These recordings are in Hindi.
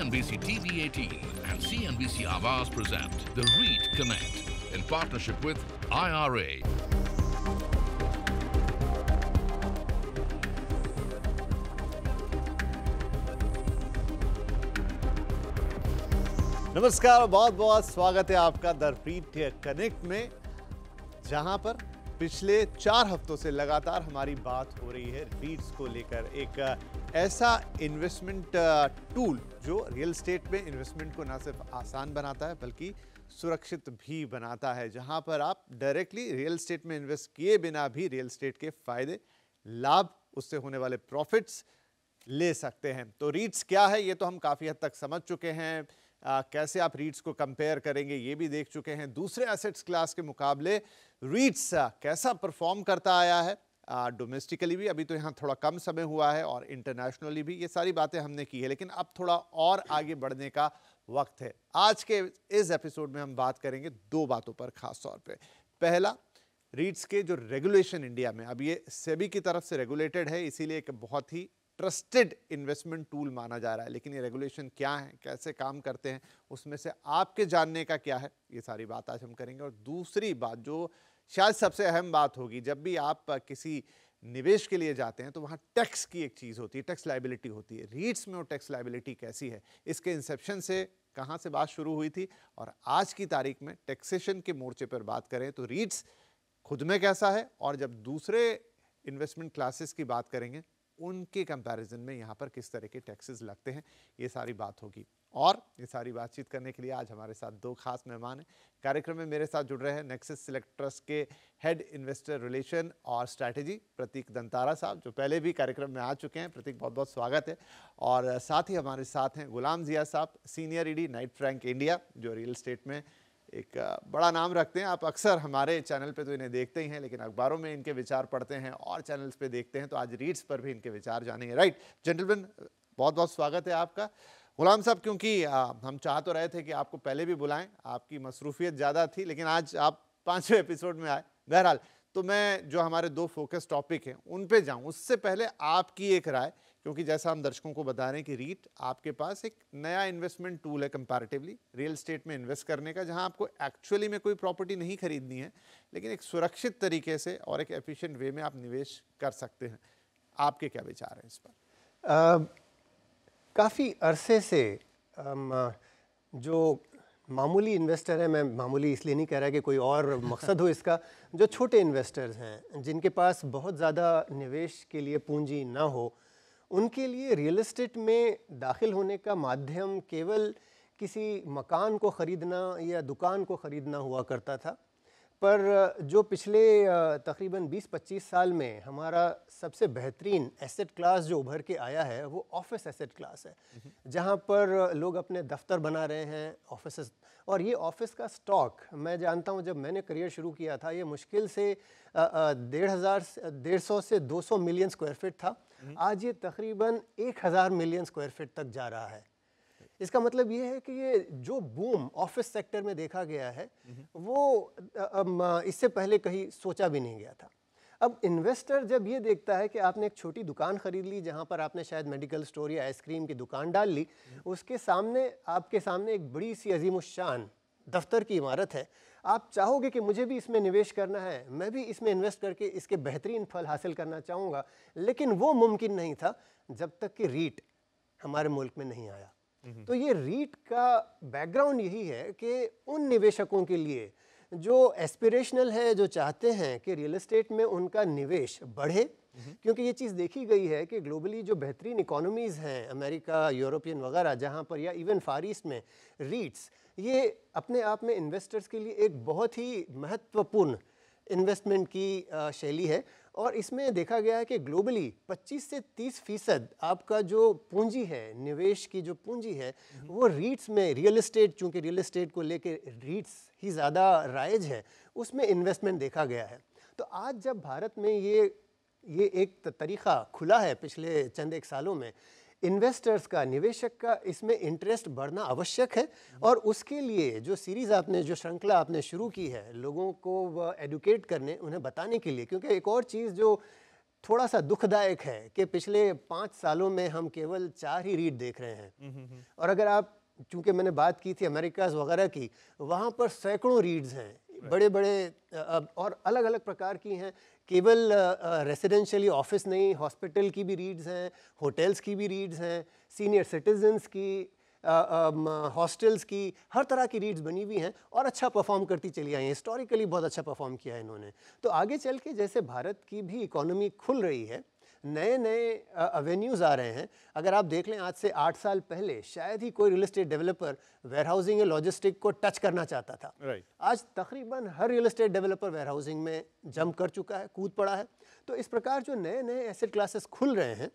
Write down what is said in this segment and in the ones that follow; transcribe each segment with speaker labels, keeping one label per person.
Speaker 1: CNBC TV18 and CNBC Awaaz present The REIT Connect in partnership with IRA.
Speaker 2: नमस्कार, बहुत बहुत स्वागत है आपका द REIT कनेक्ट में, जहां पर पिछले 4 हफ्तों से लगातार हमारी बात हो रही है REITs को लेकर। एक ऐसा इन्वेस्टमेंट टूल जो रियल एस्टेट में इन्वेस्टमेंट को ना सिर्फ आसान बनाता है बल्कि सुरक्षित भी बनाता है, जहां पर आप डायरेक्टली रियल एस्टेट में इन्वेस्ट किए बिना भी रियल एस्टेट के फायदे, लाभ, उससे होने वाले प्रॉफिट्स ले सकते हैं। तो REITs क्या है ये तो हम काफ़ी हद तक समझ चुके हैं। कैसे आप REITs को कंपेयर करेंगे ये भी देख चुके हैं। दूसरे एसेट्स क्लास के मुकाबले REITs कैसा परफॉर्म करता आया है, डोमेस्टिकली भी, अभी तो यहाँ थोड़ा कम समय हुआ है, और इंटरनेशनली भी, ये सारी बातें हमने की है, लेकिन अब थोड़ा और आगे बढ़ने का वक्त है। आज के इस एपिसोड में हम बात करेंगे 2 बातों पर खास तौर पे। पहला, REITs के जो रेगुलेशन इंडिया में, अब ये सेबी की तरफ से रेगुलेटेड है, इसीलिए एक बहुत ही ट्रस्टेड इन्वेस्टमेंट टूल माना जा रहा है। लेकिन ये रेगुलेशन क्या है, कैसे काम करते हैं, उसमें से आपके जानने का क्या है, ये सारी बात आज हम करेंगे। और दूसरी बात जो शायद सबसे अहम बात होगी, जब भी आप किसी निवेश के लिए जाते हैं तो वहाँ टैक्स की एक चीज़ होती है, टैक्स लायबिलिटी होती है। REITs में वो टैक्स लायबिलिटी कैसी है, इसके इंसेप्शन से कहाँ से बात शुरू हुई थी, और आज की तारीख में टैक्सेशन के मोर्चे पर बात करें तो REITs खुद में कैसा है, और जब दूसरे इन्वेस्टमेंट क्लासेस की बात करेंगे उनके कंपैरिजन में यहाँ पर किस तरह के टैक्सेस लगते हैं, ये सारी बात होगी। और ये सारी बातचीत करने के लिए आज हमारे साथ 2 खास मेहमान हैं। कार्यक्रम में मेरे साथ जुड़ रहे हैं नेक्सस सेलेक्ट ट्रस्ट के हेड इन्वेस्टर रिलेशन और स्ट्रैटेजी प्रतीक दंतारा साहब, जो पहले भी कार्यक्रम में आ चुके हैं। प्रतीक, बहुत बहुत स्वागत है। और साथ ही हमारे साथ हैं गुलाम जिया साहब, senior ED Knight Frank India, जो रियल एस्टेट में एक बड़ा नाम रखते हैं। आप अक्सर हमारे चैनल पे तो इन्हें देखते ही हैं, लेकिन अखबारों में इनके विचार पढ़ते हैं और चैनल्स पे देखते हैं, तो आज REITs पर भी इनके विचार जानेंगे। राइट जेंटलमैन, बहुत बहुत स्वागत है आपका। गुलाम साहब, क्योंकि हम चाह तो रहे थे कि आपको पहले भी बुलाएं, आपकी मसरूफियत ज़्यादा थी, लेकिन आज आप 5वें एपिसोड में आए। बहरहाल, तो मैं जो हमारे 2 फोकस टॉपिक हैं उन पे जाऊं उससे पहले आपकी एक राय, क्योंकि जैसा हम दर्शकों को बता रहे हैं कि REIT आपके पास एक नया इन्वेस्टमेंट टूल है कंपैरेटिवली रियल एस्टेट में इन्वेस्ट करने का, जहां आपको एक्चुअली में कोई प्रॉपर्टी नहीं खरीदनी है, लेकिन एक सुरक्षित तरीके से और एक एफिशिएंट वे में आप निवेश कर सकते हैं। आपके क्या विचार हैं इस पर?
Speaker 3: काफ़ी अरसे से जो मामूली इन्वेस्टर है, मैं मामूली इसलिए नहीं कह रहा कि कोई और मकसद हो इसका, जो छोटे इन्वेस्टर्स हैं जिनके पास बहुत ज़्यादा निवेश के लिए पूंजी ना हो, उनके लिए रियल एस्टेट में दाखिल होने का माध्यम केवल किसी मकान को ख़रीदना या दुकान को ख़रीदना हुआ करता था। पर जो पिछले तकरीबन 20-25 साल में हमारा सबसे बेहतरीन एसेट क्लास जो उभर के आया है वो ऑफिस एसेट क्लास है, जहाँ पर लोग अपने दफ्तर बना रहे हैं, ऑफिस। और ये ऑफिस का स्टॉक, मैं जानता हूँ जब मैंने करियर शुरू किया था ये मुश्किल से 150 से 200 मिलियन स्क्वायर फीट था। आज ये तकरीबन 1000 मिलियन स्क्वायर फीट तक जा रहा है। इसका मतलब ये है कि ये जो बूम ऑफिस सेक्टर में देखा गया है वो इससे पहले कहीं सोचा भी नहीं गया था। अब इन्वेस्टर जब ये देखता है कि आपने एक छोटी दुकान खरीद ली जहाँ पर आपने शायद मेडिकल स्टोर या आइसक्रीम की दुकान डाल ली, उसके सामने आपके सामने एक बड़ी सी अजीमुश्शान दफ्तर की इमारत है, आप चाहोगे कि मुझे भी इसमें निवेश करना है, मैं भी इसमें इन्वेस्ट करके इसके बेहतरीन फल हासिल करना चाहूँगा। लेकिन वो मुमकिन नहीं था जब तक कि REIT हमारे मुल्क में नहीं आया। तो ये REIT का बैकग्राउंड यही है कि उन निवेशकों के लिए जो एस्पिरेशनल है, जो चाहते हैं कि रियल एस्टेट में उनका निवेश बढ़े, क्योंकि ये चीज़ देखी गई है कि ग्लोबली जो बेहतरीन इकोनॉमीज़ हैं, अमेरिका, यूरोपियन वगैरह, जहाँ पर या इवन फार ईस्ट में REITs ये अपने आप में इन्वेस्टर्स के लिए एक बहुत ही महत्वपूर्ण इन्वेस्टमेंट की शैली है। और इसमें देखा गया है कि ग्लोबली 25 से 30% आपका जो पूंजी है, निवेश की जो पूंजी है, वो REITs में, रियल एस्टेट, चूँकि रियल एस्टेट को लेके REITs ही ज़्यादा राइज है, उसमें इन्वेस्टमेंट देखा गया है। तो आज जब भारत में ये एक तरीक़ा खुला है पिछले चंद एक सालों में, इन्वेस्टर्स का, निवेशक का इसमें इंटरेस्ट बढ़ना आवश्यक है। और उसके लिए जो सीरीज़ आपने, जो श्रृंखला आपने शुरू की है लोगों को एडुकेट करने, उन्हें बताने के लिए, क्योंकि एक और चीज़ जो थोड़ा सा दुखदायक है कि पिछले 5 सालों में हम केवल 4 ही रीट देख रहे हैं। और अगर आप, चूंकि मैंने बात की थी अमेरिकाज वगैरह की, वहाँ पर सैकड़ों रीड्स हैं, बड़े बड़े और अलग अलग प्रकार की हैं। केवल रेसिडेंशियली ऑफिस नहीं, हॉस्पिटल की भी रीड्स हैं, होटल्स की भी रीड्स हैं, सीनियर सिटीजन्स की, हॉस्टल्स की, हर तरह की रीड्स बनी हुई हैं और अच्छा परफॉर्म करती चली आई हैं। हिस्टोरिकली बहुत अच्छा परफॉर्म किया है इन्होंने। तो आगे चल के जैसे भारत की भी इकोनॉमी खुल रही है, नए नए एवेन्यूज़ आ रहे हैं। अगर आप देख लें, आज से 8 साल पहले शायद ही कोई रियल एस्टेट डेवलपर वेयरहाउसिंग या लॉजिस्टिक को टच करना चाहता था। आज तकरीबन हर रियल एस्टेट डेवलपर वेयरहाउसिंग में जंप कर चुका है, कूद पड़ा है। तो इस प्रकार जो नए नए एसेट क्लासेस खुल रहे हैं,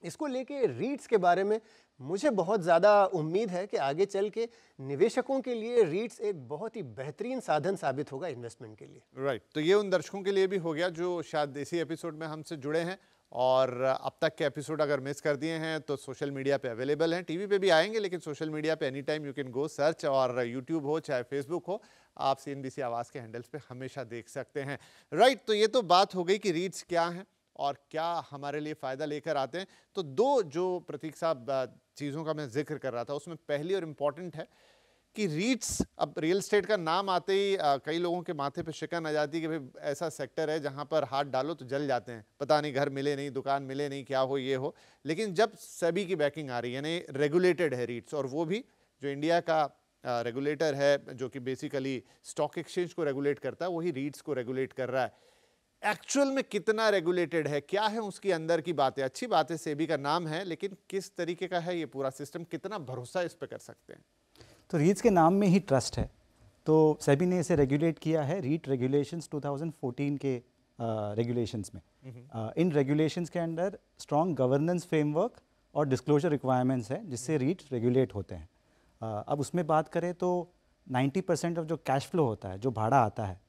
Speaker 3: इसको लेके रीट्स के बारे में मुझे बहुत ज़्यादा उम्मीद है कि आगे चल के निवेशकों के लिए रीट्स एक बहुत ही बेहतरीन साधन साबित होगा इन्वेस्टमेंट के लिए।
Speaker 2: राइट, तो ये उन दर्शकों के लिए भी हो गया जो शायद इसी एपिसोड में हमसे जुड़े हैं और अब तक के एपिसोड अगर मिस कर दिए हैं तो सोशल मीडिया पे अवेलेबल हैं। टीवी पे भी आएंगे, लेकिन सोशल मीडिया पे any time you can go search, और यूट्यूब हो चाहे फेसबुक हो, आप CNBC आवाज़ के हैंडल्स पे हमेशा देख सकते हैं। राइट, तो ये तो बात हो गई कि रीट्स क्या हैं और क्या हमारे लिए फ़ायदा लेकर आते हैं। तो दो जो प्रतीक साहब चीज़ों का मैं जिक्र कर रहा था, उसमें पहली और इम्पॉर्टेंट है कि रीट्स, अब रियल एस्टेट का नाम आते ही कई लोगों के माथे पे शिकन आ जाती है कि भाई ऐसा सेक्टर है जहां पर हाथ डालो तो जल जाते हैं, पता नहीं घर मिले नहीं, दुकान मिले नहीं, क्या हो ये हो। लेकिन जब सेबी की बैकिंग आ रही है, यानी रेगुलेटेड है रीट्स, और वो भी जो इंडिया का रेगुलेटर है जो कि बेसिकली स्टॉक एक्सचेंज को रेगुलेट करता है, वही रीट्स को रेगुलेट कर रहा है। एक्चुअल में कितना रेगुलेटेड है, क्या है उसकी अंदर की बातें? अच्छी बात है, सेबी का नाम है, लेकिन किस तरीके का है ये पूरा सिस्टम, कितना भरोसा इस पर कर सकते हैं?
Speaker 4: तो रीट्स के नाम में ही ट्रस्ट है। तो सेबी ने इसे रेगुलेट किया है रीट रेगुलेशंस 2014 के रेगुलेशंस में। इन रेगुलेशंस के अंदर स्ट्रॉन्ग गवर्नेंस फ्रेमवर्क और डिस्क्लोजर रिक्वायरमेंट्स है जिससे रीट रेगुलेट होते हैं। अब उसमें बात करें तो 90% ऑफ जो कैश फ्लो होता है, जो भाड़ा आता है,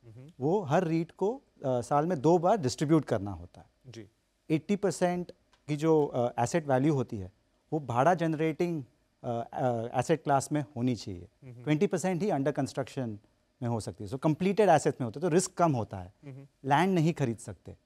Speaker 4: वो हर रीट को साल में 2 बार डिस्ट्रीब्यूट करना होता है जी। 80% की जो एसेट वैल्यू होती है वो भाड़ा जनरेटिंग एसेट क्लास में होनी चाहिए। 20% ही अंडर कंस्ट्रक्शन में हो सकती है, सो कंप्लीटेड एसेट में होता है, तो रिस्क कम होता है। लैंड नहीं खरीद सकते,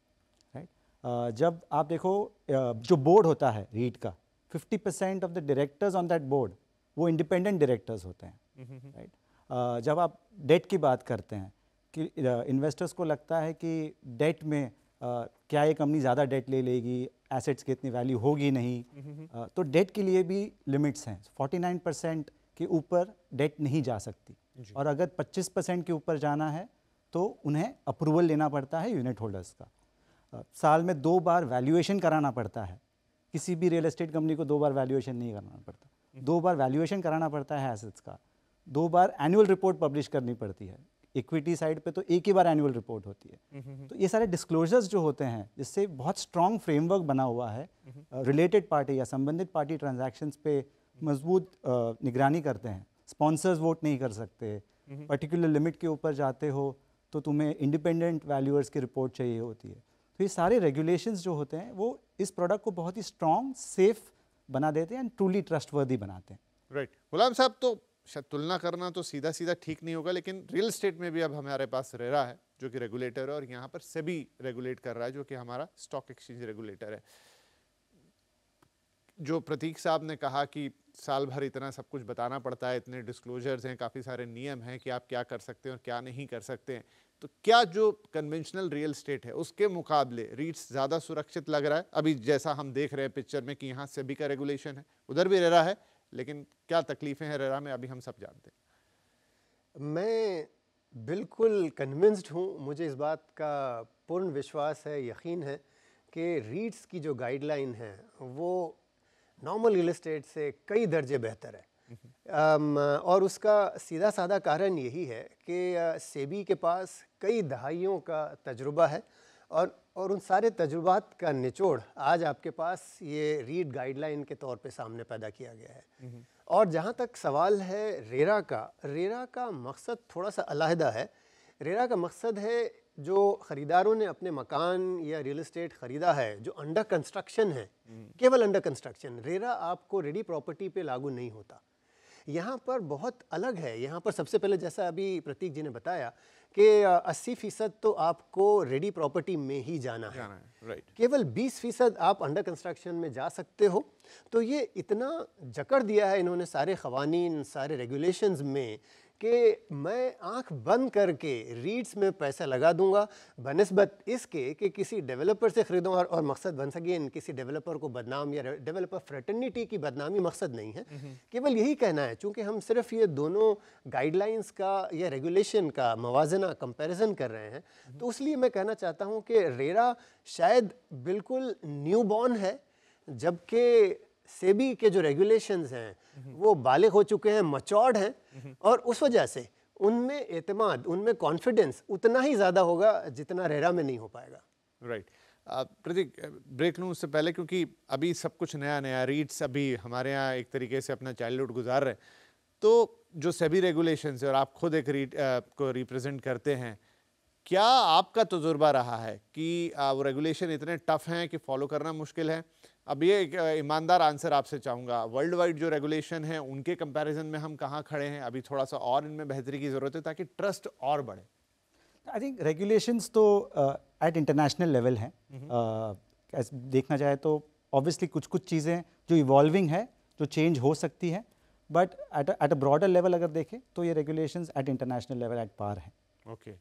Speaker 4: राइट। जब आप देखो जो बोर्ड होता है रीट का, 50% of the directors on that board वो इंडिपेंडेंट डायरेक्टर्स होते हैं, राइट। जब आप डेट की बात करते हैं कि इन्वेस्टर्स को लगता है कि डेट में क्या ये कंपनी ज़्यादा डेट ले लेगी, एसेट्स की इतनी वैल्यू होगी नहीं, तो डेट के लिए भी लिमिट्स हैं। 49% के ऊपर डेट नहीं जा सकती, और अगर 25% के ऊपर जाना है तो उन्हें अप्रूवल लेना पड़ता है यूनिट होल्डर्स का। साल में 2 बार वैल्यूएशन कराना पड़ता है, किसी भी रियल एस्टेट कंपनी को 2 बार वैल्यूएशन नहीं करना पड़ता। 2 बार वैल्यूएशन कराना पड़ता है एसेट्स का, 2 बार एनुअल रिपोर्ट पब्लिश करनी पड़ती है। इक्विटी साइड पे तो एक ही बार एनुअल रिपोर्ट होती है। तो ये सारे डिस्क्लोजर्स जो होते हैं, जिससे बहुत स्ट्रॉन्ग फ्रेमवर्क बना हुआ है, रिलेटेड पार्टी या संबंधित पार्टी ट्रांजैक्शंस पे मजबूत निगरानी करते हैं। स्पॉन्सर्स वोट नहीं कर सकते, पर्टिकुलर लिमिट के ऊपर जाते हो तो तुम्हें इंडिपेंडेंट वैल्यूअर्स की रिपोर्ट चाहिए होती है। तो ये सारे रेगुलेशंस जो होते हैं वो इस प्रोडक्ट को बहुत ही स्ट्रॉन्ग, सेफ बना देते हैं एंड ट्रूली ट्रस्टवर्दी बनाते हैं।
Speaker 2: राइट, गुलाम साहब, तो शायद तुलना करना तो सीधा सीधा ठीक नहीं होगा, लेकिन रियल एस्टेट में भी अब हमारे पास रेरा है जो कि रेगुलेटर है, और यहाँ पर सेबी रेगुलेट कर रहा है जो कि हमारा स्टॉक एक्सचेंज रेगुलेटर है। जो प्रतीक साहब ने कहा कि साल भर इतना सब कुछ बताना पड़ता है, इतने डिस्क्लोजर्स हैं, काफ़ी सारे नियम हैं कि आप क्या कर सकते हैं और क्या नहीं कर सकते हैं, तो क्या जो कन्वेंशनल रियल एस्टेट है उसके मुकाबले रीट्स ज़्यादा सुरक्षित लग रहा है? अभी जैसा हम देख रहे हैं पिक्चर में कि यहाँ सेबी का रेगुलेशन है, उधर भी रेरा है, लेकिन क्या तकलीफें हैं रेरा में अभी हम सब जानते हैं।
Speaker 3: मैं बिल्कुल कन्विंस्ड हूँ, मुझे इस बात का पूर्ण विश्वास है, यकीन है कि रीट्स की जो गाइडलाइन है वो नॉर्मल रियल एस्टेट से कई दर्जे बेहतर है। और उसका सीधा साधा कारण यही है कि सेबी के पास कई दहाइयों का तजुर्बा है, और उन सारे तजुर्बात का निचोड़ आज आपके पास ये रीट गाइडलाइन के तौर पे सामने पैदा किया गया है। और जहाँ तक सवाल है रेरा का मकसद थोड़ा सा अलहदा है। रेरा का मकसद है जो ख़रीदारों ने अपने मकान या रियल एस्टेट ख़रीदा है जो अंडर कंस्ट्रक्शन है, केवल अंडर कंस्ट्रक्शन। रेरा आपको रेडी प्रॉपर्टी पे लागू नहीं होता। यहाँ पर बहुत अलग है। यहाँ पर सबसे पहले, जैसा अभी प्रतीक जी ने बताया कि 80% तो आपको रेडी प्रॉपर्टी में ही जाना है,
Speaker 2: राइट।
Speaker 3: केवल 20% आप अंडर कंस्ट्रक्शन में जा सकते हो। तो ये इतना जकड़ दिया है इन्होंने सारे क़वानीन, सारे रेगुलेशंस में कि मैं आंख बंद करके रीट्स में पैसा लगा दूंगा बनिस्बत इसके कि किसी डेवलपर से ख़रीदूँ। और मकसद बन सके किसी डेवलपर को बदनाम या डेवलपर फ्रेटर्निटी की बदनामी मकसद नहीं है, केवल यही कहना है। चूँकि हम सिर्फ ये दोनों गाइडलाइंस का या रेगुलेशन का मवाजना कंपैरिजन कर रहे हैं, तो इसलिए मैं कहना चाहता हूँ कि रेरा शायद बिल्कुल न्यू बॉर्न है, जबकि सेबी के जो रेगुलेशंस हैं वो बालिग हो चुके हैं, मचॉर्ड हैं, और उस वजह से उनमें एतमाद, उनमें कॉन्फिडेंस उतना ही ज़्यादा होगा जितना रेरा में नहीं हो पाएगा।
Speaker 2: राइट। प्रतीक, ब्रेक लूँ उससे पहले, क्योंकि अभी सब कुछ नया नया, रीट्स अभी हमारे यहाँ एक तरीके से अपना चाइल्डहुड गुजार रहे हैं, तो जो सेबी रेगुलेशंस है और आप खुद एक रीट को रिप्रेजेंट करते हैं, क्या आपका तजुर्बा रहा है कि वो रेगुलेशन इतने टफ हैं कि फॉलो करना मुश्किल है? अब ये एक ईमानदार आंसर आपसे चाहूँगा, वर्ल्ड वाइड जो रेगुलेशन है उनके कंपैरिजन में हम कहाँ खड़े हैं? अभी थोड़ा सा और इनमें बेहतरी की ज़रूरत है ताकि ट्रस्ट और बढ़े।
Speaker 4: आई थिंक रेगुलेशंस तो एट इंटरनेशनल लेवल हैं। देखना जाए तो ऑब्वियसली कुछ कुछ चीज़ें जो इवॉल्विंग है, जो चेंज हो सकती है, but at a broader level अगर देखें तो ये regulations at international level at par हैं।
Speaker 2: ओके,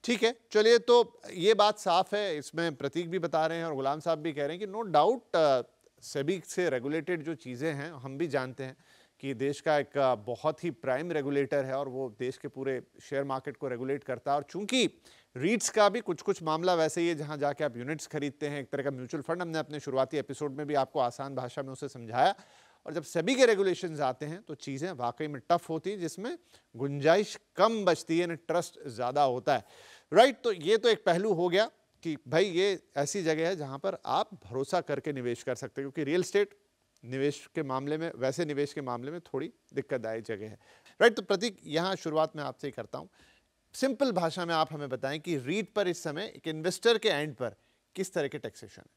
Speaker 2: ठीक है, चलिए, तो ये बात साफ है, इसमें प्रतीक भी बता रहे हैं और गुलाम साहब भी कह रहे हैं कि नो डाउट सेबी से रेगुलेटेड जो चीज़ें हैं, हम भी जानते हैं कि देश का एक बहुत ही प्राइम रेगुलेटर है और वो देश के पूरे शेयर मार्केट को रेगुलेट करता है। और चूंकि रीट्स का भी कुछ कुछ मामला वैसे ही है, जहां जाके आप यूनिट्स खरीदते हैं, एक तरह का म्यूचुअल फंड, हमने अपने शुरुआती एपिसोड में भी आपको आसान भाषा में उसे समझाया। और जब सेबी के रेगुलेशंस आते हैं तो चीज़ें वाकई में टफ होती हैं, जिसमें गुंजाइश कम बचती है, ट्रस्ट ज़्यादा होता है। राइट, तो ये तो एक पहलू हो गया कि भाई ये ऐसी जगह है जहां पर आप भरोसा करके निवेश कर सकते हैं, क्योंकि रियल एस्टेट निवेश के मामले में, वैसे निवेश के मामले में थोड़ी दिक्कतदायक जगह है। राइट, तो प्रतीक, यहाँ शुरुआत में आपसे ही करता हूँ, सिंपल भाषा में आप हमें बताएं कि रीट पर इस समय एक इन्वेस्टर के एंड पर किस तरह के टैक्सेशन है?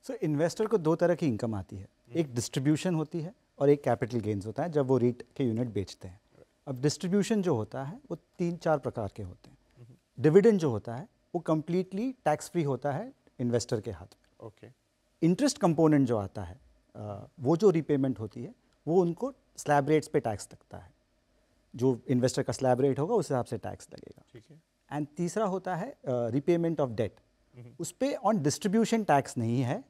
Speaker 4: सो इन्वेस्टर को दो तरह की इनकम आती है, एक डिस्ट्रीब्यूशन होती है और एक कैपिटल गेन्स होता है जब वो रीट के यूनिट बेचते हैं। अब डिस्ट्रीब्यूशन जो होता है वो 3-4 प्रकार के होते हैं। डिविडेंड जो होता है वो कम्प्लीटली टैक्स फ्री होता है इन्वेस्टर के हाथ में।
Speaker 2: ओके।
Speaker 4: इंटरेस्ट कंपोनेंट जो आता है, वो जो रीपेमेंट होती है वो उनको स्लैब रेट्स पे टैक्स लगता है, जो इन्वेस्टर का स्लैब रेट होगा उस हिसाब से टैक्स लगेगा।
Speaker 2: ठीक है।
Speaker 4: एंड तीसरा होता है रीपेमेंट ऑफ डेट, उस पर ऑन डिस्ट्रीब्यूशन टैक्स नहीं है।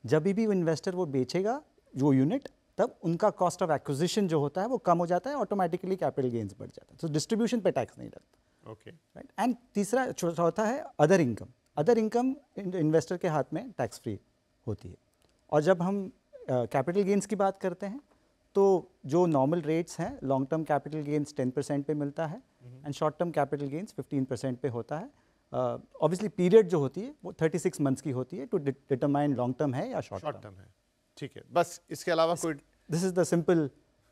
Speaker 4: जब भी वो इन्वेस्टर वो बेचेगा जो यूनिट, तब उनका कॉस्ट ऑफ एक्विजिशन जो होता है वो कम हो जाता है, ऑटोमेटिकली कैपिटल गेन्स बढ़ जाता है, तो डिस्ट्रीब्यूशन पे टैक्स नहीं लगता।
Speaker 2: Okay,
Speaker 4: right. एंड तीसरा चौथा है other income. Other income investor के हाथ में टैक्स फ्री होती है। और जब हम कैपिटल गेन्स की बात करते हैं तो जो नॉर्मल रेट्स हैं, लॉन्ग टर्म कैपिटल गेन्स 10% पे मिलता है and short term capital gains 15% पे होता है। ऑब्वियसली पीरियड जो होती है वो 36 मंथ्स की होती है टू डिटरमाइन लॉन्ग टर्म है या शॉर्ट टर्म
Speaker 2: है। ठीक है, बस इसके अलावा कोई?
Speaker 4: This is the simple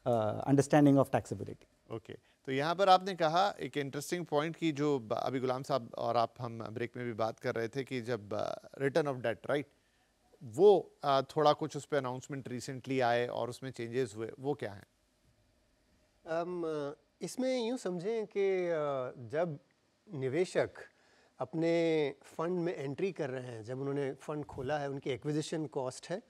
Speaker 4: understanding of taxability.
Speaker 2: Okay, तो यहाँ पर आपने कहा एक इंटरेस्टिंग पॉइंट की, जो अभी गुलाम साहब और आप, हम ब्रेक में भी बात कर रहे थे कि जब रिटर्न ऑफ डेट, राइट, वो थोड़ा कुछ उस पर अनाउंसमेंट रिसेंटली आए और उसमें चेंजेस हुए, वो क्या है?
Speaker 3: इसमें यूँ समझें कि जब निवेशक अपने फंड में एंट्री कर रहे हैं, जब उन्होंने फ़ंड खोला है, उनकी एक्विजिशन कॉस्ट है,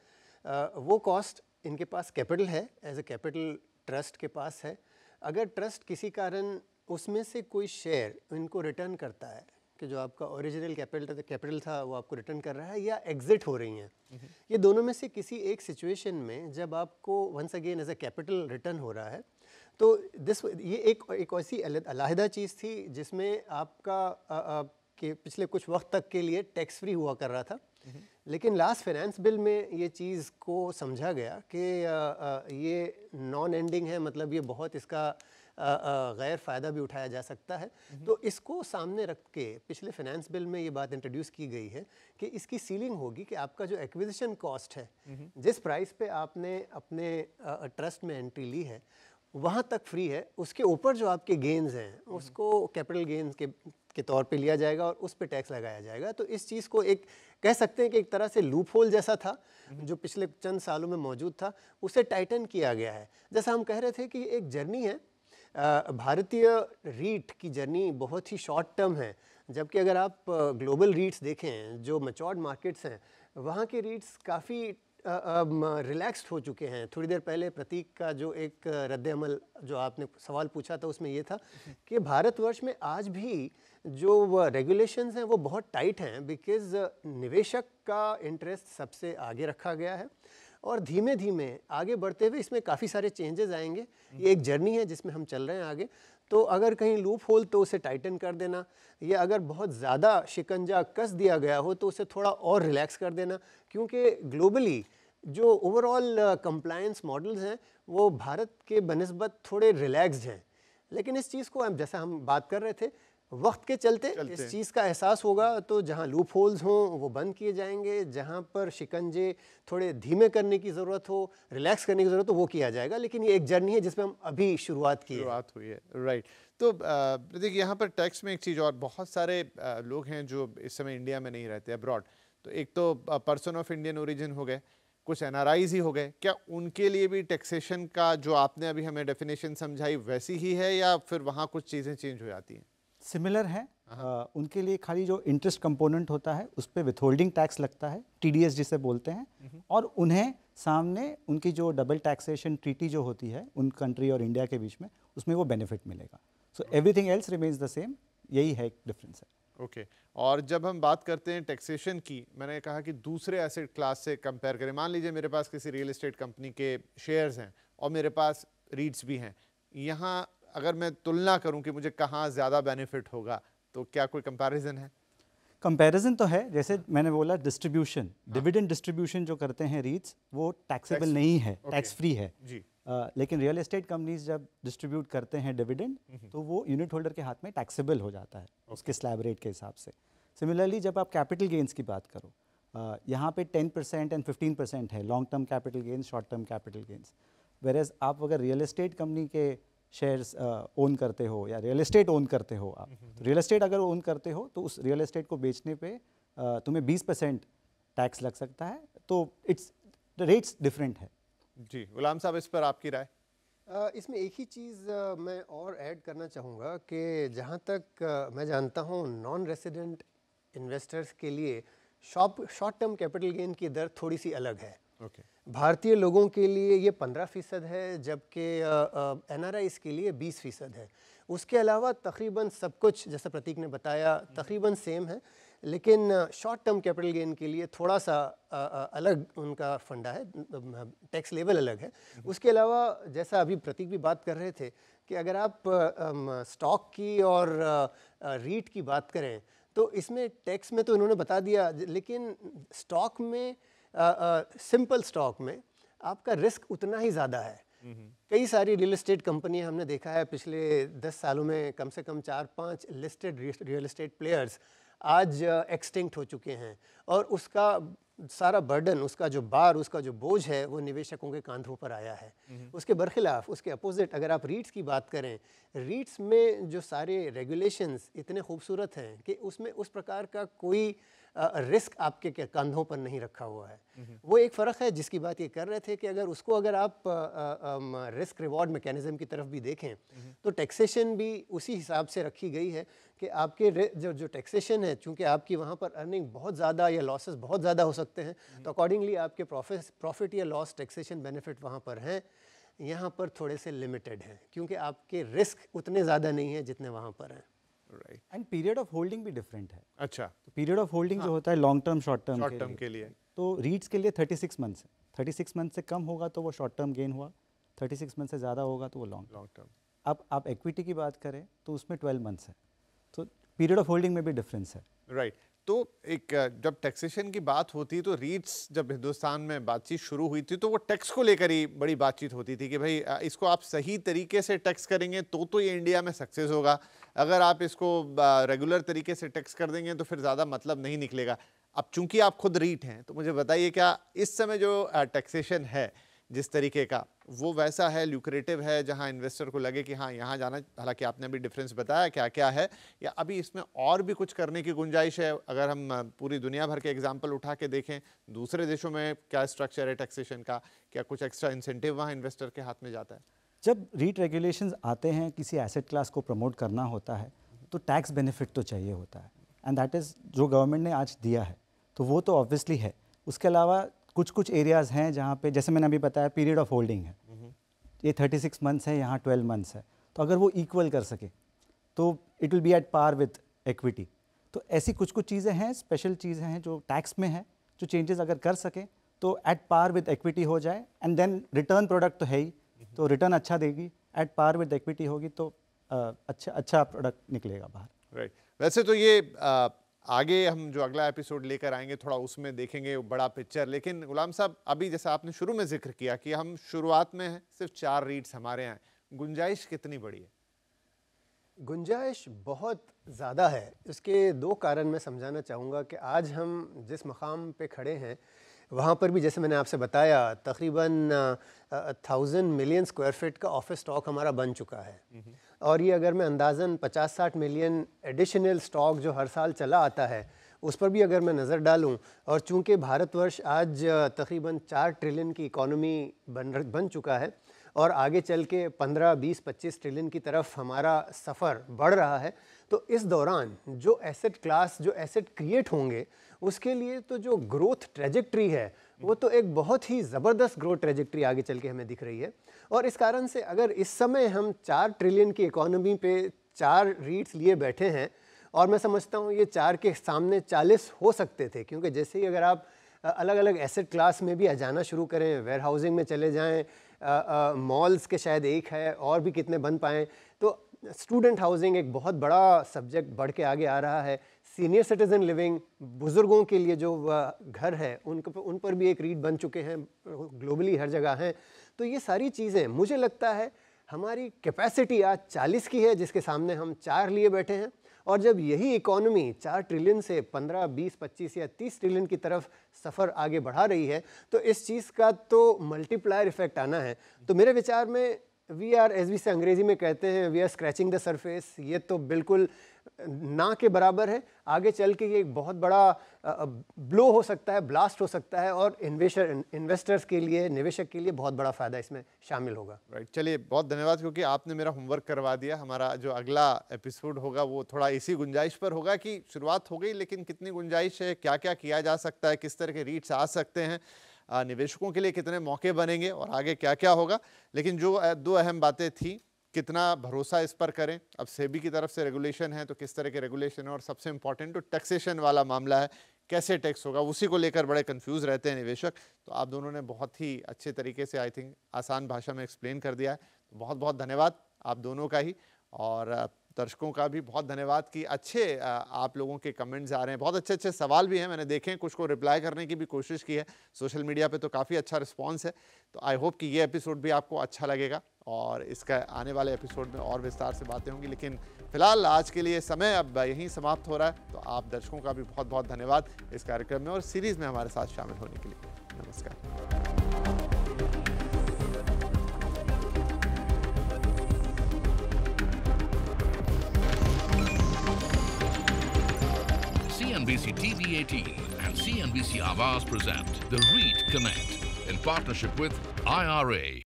Speaker 3: वो कॉस्ट इनके पास कैपिटल है, एज ए कैपिटल ट्रस्ट के पास है। अगर ट्रस्ट किसी कारण उसमें से कोई शेयर इनको रिटर्न करता है कि जो आपका ओरिजिनल कैपिटल था वो आपको रिटर्न कर रहा है, या एग्जिट हो रही हैं, ये दोनों में से किसी एक सिचुएशन में जब आपको once again as a capital return हो रहा है, तो ये एक ऐसी अलहदा चीज़ थी जिसमें आपका कि पिछले कुछ वक्त तक के लिए टैक्स फ्री हुआ कर रहा था। लेकिन लास्ट फाइनेंस बिल में ये चीज़ को समझा गया कि ये नॉन एंडिंग है, मतलब ये बहुत इसका गैर फ़ायदा भी उठाया जा सकता है। तो इसको सामने रख के पिछले फाइनेंस बिल में ये बात इंट्रोड्यूस की गई है कि इसकी सीलिंग होगी कि आपका जो एक्विजिशन कॉस्ट है, जिस प्राइस पे आपने अपने ट्रस्ट में एंट्री ली है, वहाँ तक फ्री है। उसके ऊपर जो आपके गेन्स हैं उसको कैपिटल गेन्स के तौर पे लिया जाएगा और उस पे टैक्स लगाया जाएगा। तो इस चीज़ को एक कह सकते हैं कि एक तरह से लूप होल जैसा था जो पिछले चंद सालों में मौजूद था, उसे टाइटन किया गया है। जैसा हम कह रहे थे कि एक जर्नी है भारतीय रीट की जर्नी बहुत ही शॉर्ट टर्म है, जबकि अगर आप ग्लोबल रीट्स देखें जो मैच्योर्ड मार्केट्स हैं, वहाँ के रीट्स काफ़ी रिलैक्स्ड हो चुके हैं। थोड़ी देर पहले प्रतीक का जो एक रद्द-ए-अमल जो आपने सवाल पूछा था उसमें ये था कि भारतवर्ष में आज भी जो रेगुलेशंस हैं वो बहुत टाइट हैं, बिकॉज़ निवेशक का इंटरेस्ट सबसे आगे रखा गया है और धीमे धीमे आगे बढ़ते हुए इसमें काफ़ी सारे चेंजेस आएंगे। ये एक जर्नी है जिसमें हम चल रहे हैं आगे। तो अगर कहीं लूप होल तो उसे टाइटन कर देना, या अगर बहुत ज़्यादा शिकंजा कस दिया गया हो तो उसे थोड़ा और रिलैक्स कर देना, क्योंकि ग्लोबली जो ओवरऑल कंप्लायंस मॉडल्स हैं वो भारत के बनिस्बत थोड़े रिलैक्स्ड हैं। लेकिन इस चीज़ को हम, जैसा हम बात कर रहे थे, वक्त के चलते इस चीज़ का एहसास होगा, तो जहाँ लूप होल्स हों वो बंद किए जाएंगे, जहाँ पर शिकंजे थोड़े धीमे करने की ज़रूरत हो, रिलैक्स करने की ज़रूरत हो, वो किया जाएगा। लेकिन ये एक जर्नी है जिसमें हम अभी शुरुआत हुई है।
Speaker 2: राइट। तो देखिए यहाँ पर टैक्स में एक चीज़ और, बहुत सारे लोग हैं जो इस समय इंडिया में नहीं रहते, अब्रॉड। तो एक तो पर्सन ऑफ इंडियन ओरिजिन हो गए, कुछ एनआरआईज ही हो गए, क्या उनके लिए भी टैक्सेशन का जो आपने अभी हमें डेफिनेशन समझाई वैसी ही है, या फिर वहाँ कुछ चीज़ें चेंज हो जाती हैं?
Speaker 4: सिमिलर है। उनके लिए खाली जो इंटरेस्ट कंपोनेंट होता है उस पर विथहोल्डिंग टैक्स लगता है, टीडीएस जिसे बोलते हैं, और उन्हें सामने उनकी जो डबल टैक्सेशन ट्रीटी जो होती है उन कंट्री और इंडिया के बीच में, उसमें वो बेनिफिट मिलेगा। So everything else remains the same, यही है एक डिफरेंस है।
Speaker 2: ओके। और जब हम बात करते हैं टैक्सेशन की, मैंने कहा कि दूसरे एसेट क्लास से कंपेयर करें, मान लीजिए मेरे पास किसी रियल एस्टेट कंपनी के शेयर्स हैं और मेरे पास रीट्स भी हैं, यहाँ अगर मैं तुलना करूं कि मुझे कहाँ ज़्यादा बेनिफिट होगा, तो क्या कोई कंपैरिजन है?
Speaker 4: कंपैरिजन तो है, जैसे मैंने बोला डिस्ट्रीब्यूशन, डिविडेंड डिस्ट्रीब्यूशन जो करते हैं रीट्स, वो टैक्सेबल नहीं है, टैक्स फ्री है जी। लेकिन रियल एस्टेट कंपनीज जब डिस्ट्रीब्यूट करते हैं डिविडेंड, तो वो यूनिट होल्डर के हाथ में टैक्सेबल हो जाता है उसके स्लैब रेट के हिसाब से। सिमिलरली जब आप कैपिटल गेंस की बात करो, यहाँ पे 10% एंड 15% है long term capital gains, short term capital gains. Whereas आप अगर रियल एस्टेट कंपनी के शेयर्स ओन करते हो या रियल एस्टेट ओन करते हो, आप तो रियल एस्टेट अगर ओन करते हो तो उस रियल एस्टेट को बेचने पे तुम्हें 20% टैक्स लग सकता है। तो इट्स द रेट्स डिफरेंट है
Speaker 2: जी। गुलाम साहब, इस पर आपकी राय?
Speaker 3: इसमें एक ही चीज़ मैं और ऐड करना चाहूँगा कि जहाँ तक मैं जानता हूँ, नॉन रेसिडेंट इन्वेस्टर्स के लिए शॉर्ट टर्म कैपिटल गेन की दर थोड़ी सी अलग है। भारतीय लोगों के लिए ये 15% है, जबकि एनआरआईज़ के लिए 20% है। उसके अलावा तकरीबन सब कुछ, जैसा प्रतीक ने बताया, तकरीबन सेम है, लेकिन शॉर्ट टर्म कैपिटल गेन के लिए थोड़ा सा अलग उनका फंडा है, टैक्स लेवल अलग है। उसके अलावा जैसा अभी प्रतीक भी बात कर रहे थे कि अगर आप स्टॉक की और रीट की बात करें तो इसमें टैक्स में तो इन्होंने बता दिया, लेकिन स्टॉक में सिंपल स्टॉक में आपका रिस्क उतना ही ज़्यादा है। कई सारी रियल एस्टेट कंपनियां हमने देखा है पिछले 10 सालों में, कम से कम 4-5 लिस्टेड रियल एस्टेट प्लेयर्स आज एक्सटिंक्ट हो चुके हैं, और उसका सारा बर्डन, उसका जो बार, उसका जो बोझ है, वो निवेशकों के कांधों पर आया है। उसके बरखिलाफ, उसके अपोजिट अगर आप रीट्स की बात करें, रीट्स में जो सारे रेगुलेशंस इतने खूबसूरत हैं कि उसमें उस प्रकार का कोई रिस्क आपके कंधों पर नहीं रखा हुआ है। वो एक फ़र्क है जिसकी बात ये कर रहे थे कि अगर आप रिस्क रिवॉर्ड मैकेनिज़्म की तरफ भी देखें तो टैक्सेशन भी उसी हिसाब से रखी गई है कि आपके जो टैक्सेशन है, चूँकि आपकी वहाँ पर अर्निंग बहुत ज़्यादा या लॉसेस बहुत ज़्यादा हो सकते हैं, तो अकॉर्डिंगली आपके प्रॉफिट या लॉस टैक्सेशन बेनिफिट वहाँ पर हैं। यहाँ पर थोड़े से लिमिटेड हैं क्योंकि आपके रिस्क उतने ज़्यादा नहीं हैं जितने वहाँ पर हैं।
Speaker 2: Right.
Speaker 4: And period of holding भी डिफरेंट है।
Speaker 2: अच्छा।
Speaker 4: तो पीरियड ऑफ होल्डिंग जो होता है लॉन्ग टर्म शॉर्ट टर्म
Speaker 2: के लिए,
Speaker 4: तो रीट्स के लिए 36 मंथ्स है। 36 मंथ से कम होगा तो वो शॉर्ट टर्म गेन हुआ, 36 मंथ से ज़्यादा होगा तो वो लॉन्ग
Speaker 2: टर्म।
Speaker 4: अब आप इक्विटी की बात करें तो उसमें 12 मंथ्स है, तो पीरियड ऑफ होल्डिंग में भी डिफरेंस है।
Speaker 2: राइट। तो एक जब टैक्सेशन की बात होती है तो रीट्स जब हिंदुस्तान में बातचीत शुरू हुई थी तो वो टैक्स को लेकर ही बड़ी बातचीत होती थी कि भाई इसको आप सही तरीके से टैक्स करेंगे तो ये इंडिया में सक्सेस होगा, अगर आप इसको रेगुलर तरीके से टैक्स कर देंगे तो फिर ज़्यादा मतलब नहीं निकलेगा। अब चूंकि आप खुद रीट हैं तो मुझे बताइए, क्या इस समय जो टैक्सेशन है जिस तरीके का, वो वैसा है, ल्यूक्रेटिव है, जहां इन्वेस्टर को लगे कि हाँ यहाँ जाना, हालांकि आपने अभी डिफरेंस बताया क्या क्या है, या अभी इसमें और भी कुछ करने की गुंजाइश है? अगर हम पूरी दुनिया भर के एग्जाम्पल उठा के देखें, दूसरे देशों में क्या स्ट्रक्चर है टैक्सेशन का, क्या कुछ एक्स्ट्रा इंसेंटिव वहाँ इन्वेस्टर के हाथ में जाता है?
Speaker 4: जब रीट रेगुलेशंस आते हैं, किसी एसेट क्लास को प्रमोट करना होता है तो टैक्स बेनिफिट तो चाहिए होता है, एंड दैट इज़ जो गवर्नमेंट ने आज दिया है, तो वो तो ऑब्वियसली है। उसके अलावा कुछ कुछ एरियाज़ हैं जहाँ पे, जैसे मैंने अभी बताया, पीरियड ऑफ होल्डिंग है, ये 36 मंथ्स है, यहाँ 12 मंथ्स है, तो अगर वो इक्वल कर सके तो it will be at par with equity. तो ऐसी कुछ कुछ चीज़ें हैं, स्पेशल चीज़ें हैं जो टैक्स में है, जो चेंजेस अगर कर सकें तो एट पार विथ एक्विटी हो जाए, एंड देन रिटर्न प्रोडक्ट तो है ही, तो रिटर्न अच्छा देगी, एट पार विथ एक्विटी होगी तो अच्छा प्रोडक्ट निकलेगा बाहर।
Speaker 2: राइट। वैसे तो ये आगे हम जो अगला एपिसोड लेकर आएंगे थोड़ा उसमें देखेंगे बड़ा पिक्चर, लेकिन गुलाम साहब अभी जैसा आपने शुरू में जिक्र किया कि हम शुरुआत में हैं, सिर्फ 4 रीट्स हमारे यहाँ, गुंजाइश कितनी बड़ी है?
Speaker 3: गुंजाइश बहुत ज़्यादा है। इसके 2 कारण मैं समझाना चाहूँगा कि आज हम जिस मकाम पे खड़े हैं वहाँ पर भी, जैसे मैंने आपसे बताया, तकरीबन 1000 मिलियन स्क्वायर फीट का ऑफिस स्टॉक हमारा बन चुका है, और ये अगर मैं अंदाज़न 50-60 मिलियन एडिशनल स्टॉक जो हर साल चला आता है उस पर भी अगर मैं नज़र डालूं, और चूँकि भारतवर्ष आज तकरीबन 4 ट्रिलियन की इकॉनमी बन चुका है और आगे चल के 15, 20, 25 ट्रिलियन की तरफ हमारा सफ़र बढ़ रहा है, तो इस दौरान जो एसेट क्लास, जो एसेट क्रिएट होंगे, उसके लिए तो जो ग्रोथ ट्रेजेक्ट्री है वो तो एक बहुत ही ज़बरदस्त ग्रोथ ट्रेजेक्ट्री आगे चल के हमें दिख रही है। और इस कारण से अगर इस समय हम 4 ट्रिलियन की इकॉनमी पे 4 रीट्स लिए बैठे हैं, और मैं समझता हूँ ये 4 के सामने 40 हो सकते थे, क्योंकि जैसे ही अगर आप अलग अलग एसेट क्लास में भी जाना शुरू करें, वेयर हाउसिंग में चले जाएँ, मॉल्स के शायद 1 है और भी कितने बन पाएँ, तो स्टूडेंट हाउसिंग एक बहुत बड़ा सब्जेक्ट बढ़ के आगे आ रहा है। सीनियर सिटीज़न लिविंग, बुज़ुर्गों के लिए जो घर है उन पर भी एक रीट बन चुके हैं, ग्लोबली हर जगह हैं। तो ये सारी चीज़ें, मुझे लगता है हमारी कैपेसिटी आज 40 की है जिसके सामने हम 4 लिए बैठे हैं, और जब यही इकॉनमी 4 ट्रिलियन से 15, 20, 25 या 30 ट्रिलियन की तरफ सफ़र आगे बढ़ा रही है, तो इस चीज़ का तो मल्टीप्लायर इफ़ेक्ट आना है। तो मेरे विचार में वी आर, एस वी से अंग्रेज़ी में कहते हैं, we are scratching the surface. ये तो बिल्कुल ना के बराबर है। आगे चल के ये एक बहुत बड़ा ब्लो हो सकता है, ब्लास्ट हो सकता है, और इन्वेस्टर्स के लिए, निवेशक के लिए बहुत बड़ा फ़ायदा इसमें शामिल होगा।
Speaker 2: राइट, चलिए बहुत धन्यवाद, क्योंकि आपने मेरा होमवर्क करवा दिया। हमारा जो अगला एपिसोड होगा वो थोड़ा इसी गुंजाइश पर होगा कि शुरुआत हो गई, लेकिन कितनी गुंजाइश है, क्या क्या किया जा सकता है, किस तरह के रीट्स आ सकते हैं, निवेशकों के लिए कितने मौके बनेंगे और आगे क्या क्या होगा। लेकिन जो 2 अहम बातें थी, कितना भरोसा इस पर करें, अब सेबी की तरफ से रेगुलेशन है तो किस तरह के रेगुलेशन है, और सबसे इंपॉर्टेंट तो टैक्सेशन वाला मामला है, कैसे टैक्स होगा, उसी को लेकर बड़े कंफ्यूज रहते हैं निवेशक। तो आप दोनों ने बहुत ही अच्छे तरीके से, आई थिंक आसान भाषा में एक्सप्लेन कर दिया है, तो बहुत बहुत धन्यवाद आप दोनों का ही, और दर्शकों का भी बहुत धन्यवाद कि अच्छे आप लोगों के कमेंट्स आ रहे हैं, बहुत अच्छे अच्छे सवाल भी हैं, मैंने देखे, कुछ को रिप्लाई करने की भी कोशिश की है सोशल मीडिया पे, तो काफ़ी अच्छा रिस्पांस है। तो आई होप कि ये एपिसोड भी आपको अच्छा लगेगा, और इसका आने वाले एपिसोड में और विस्तार से बातें होंगी। लेकिन फिलहाल आज के लिए समय अब यहीं समाप्त हो रहा है, तो आप दर्शकों का भी बहुत बहुत धन्यवाद इस कार्यक्रम में और सीरीज़ में हमारे साथ शामिल होने के लिए। नमस्कार।
Speaker 1: CNBC TV 18 and CNBC Awaaz present The REIT Connect in partnership with IRA.